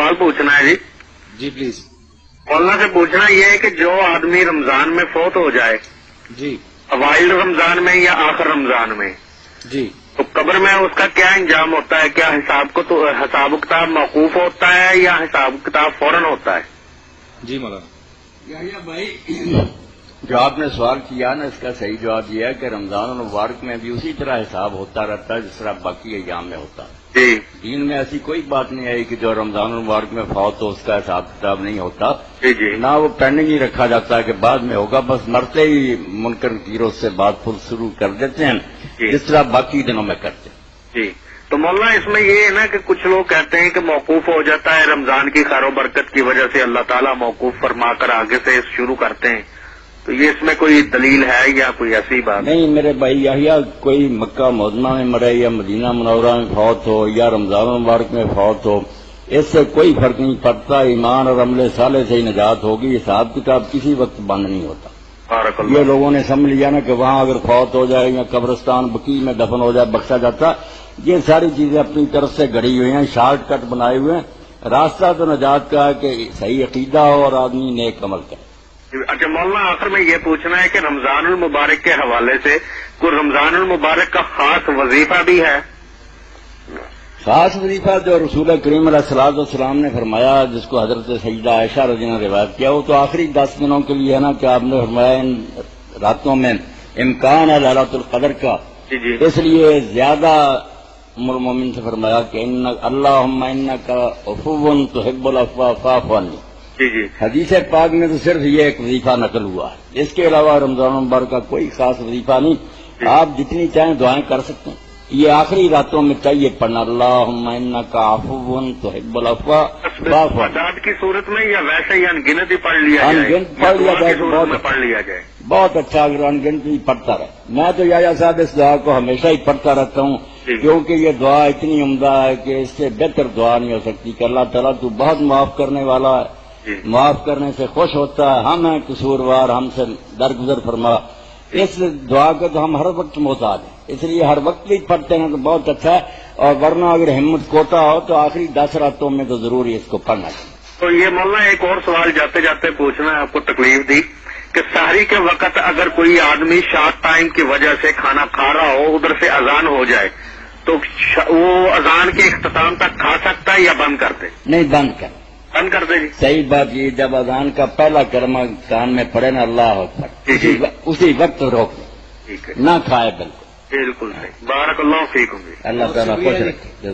سوال پوچھنا ہے جی. جی پلیز. مولانا سے پوچھنا یہ ہے کہ جو آدمی رمضان میں فوت ہو جائے جی. اوائل رمضان میں یا آخر رمضان میں, جی. تو قبر میں اس کا کیا انجام ہوتا ہے؟ کیا حساب کتاب موقوف ہوتا ہے یا حساب کتاب فوراً ہوتا ہے؟ جی مولانا. بھائی جو آپ نے سوال کیا نا, اس کا صحیح جواب یہ ہے کہ رمضان المبارک میں بھی اسی طرح حساب ہوتا رہتا ہے جس طرح باقی ایام میں ہوتا ہے. جی دین میں ایسی کوئی بات نہیں آئی کہ جو رمضان المبارک میں فوت ہو اس کا حساب کتاب نہیں ہوتا. جی جی نہ وہ پینڈنگ ہی رکھا جاتا ہے کہ بعد میں ہوگا, بس مرتے ہی منکر نکیروں سے بات پھر شروع کر دیتے ہیں جس طرح باقی دنوں میں کرتے ہیں. جی. تو مولانا اس میں یہ ہے نا کہ کچھ لوگ کہتے ہیں کہ موقوف ہو جاتا ہے رمضان کی خیر و برکت کی وجہ سے, اللہ تعالیٰ موقوف فرما کر آگے سے شروع کرتے ہیں, تو یہ اس میں کوئی دلیل ہے یا کوئی ایسی بات؟ نہیں میرے بھائی, یا کوئی مکہ معظمہ میں مرے یا مدینہ منورہ میں فوت ہو یا رمضان المبارک میں فوت ہو, اس سے کوئی فرق نہیں پڑتا. ایمان اور عمل صالح سے ہی نجات ہوگی. حساب کتاب کسی وقت بند نہیں ہوتا. بارک اللہ. یہ لوگوں نے سمجھ لیا نا کہ وہاں اگر فوت ہو جائے یا قبرستان بقیع میں دفن ہو جائے بخشا جاتا. یہ ساری چیزیں اپنی طرف سے گڑی ہوئی ہیں, شارٹ کٹ بنائے ہوئے ہیں. راستہ تو نجات کا ہے کہ صحیح عقیدہ ہو اور آدمی نیک عمل کرے. اچھا مولانا, آخر میں یہ پوچھنا ہے کہ رمضان المبارک کے حوالے سے کوئی رمضان المبارک کا خاص وظیفہ بھی ہے؟ خاص وظیفہ جو رسول کریم علیہ الصلوۃ والسلام نے فرمایا, جس کو حضرت سیدہ عائشہ رضی اللہ عنہا نے روایت کیا, وہ تو آخری 10 دنوں کے لیے ہے نا, کہ آپ نے فرمایا ان راتوں میں امکان ہے لیلۃ القدر کا. جی جی. اس لیے زیادہ ام المومنین سے فرمایا کہ اللہم انک عفو تحب العفو فاعف عنی. جی جی. حدیث پاک میں تو صرف یہ ایک وظیفہ نقل ہوا ہے, اس کے علاوہ رمضان المبارک کا کوئی خاص وظیفہ نہیں. آپ جتنی چاہیں دعائیں کر سکتے ہیں. یہ آخری راتوں میں چاہیے پڑھنا اللہم انک عفو تحب العفو فاعف عنی. تعداد کی صورت میں یا ویسے ہی انگنت ہی پڑھ لیا جائے؟ انگنت پڑھ لیا جائے تو پڑھ لیا جائے بہت اچھا. اگر انگنت ہی پڑھتا رہے. میں تو یا صاحب اس دعا کو ہمیشہ ہی پڑھتا رہتا ہوں, کیونکہ یہ دعا اتنی عمدہ ہے کہ اس سے بہتر دعا نہیں ہو سکتی کہ اللہ تعالیٰ تو بہت معاف کرنے والا ہے, معاف کرنے سے خوش ہوتا ہے. ہم ہیں قصوروار, ہم سے درگزر فرما. اس دعا کو تو ہم ہر وقت محتاج ہیں, اس لیے ہر وقت بھی پڑھتے ہیں تو بہت اچھا ہے. اور ورنہ اگر ہمت کوتا ہو تو آخری 10 راتوں میں تو ضروری اس کو پڑھنا چاہیے. تو یہ مولانا ایک اور سوال جاتے جاتے پوچھنا ہے, آپ کو تکلیف دی کہ سحری کے وقت اگر کوئی آدمی شارٹ ٹائم کی وجہ سے کھانا کھا رہا ہو, ادھر سے اذان ہو جائے, تو وہ اذان کے اختتام تک کھا سکتا ہے یا بند کر دے؟ نہیں, بند کر دے جی. صحیح بات یہ, جب اذان کا پہلا کلمہ کان میں پڑے نا اللہ اکبر, اسی وقت روک لیں, ٹھیک ہے, نہ کھائے بالکل. بالکل صحیح. بارک اللہ فیکم. اللہ تعالیٰ خوش رکھے.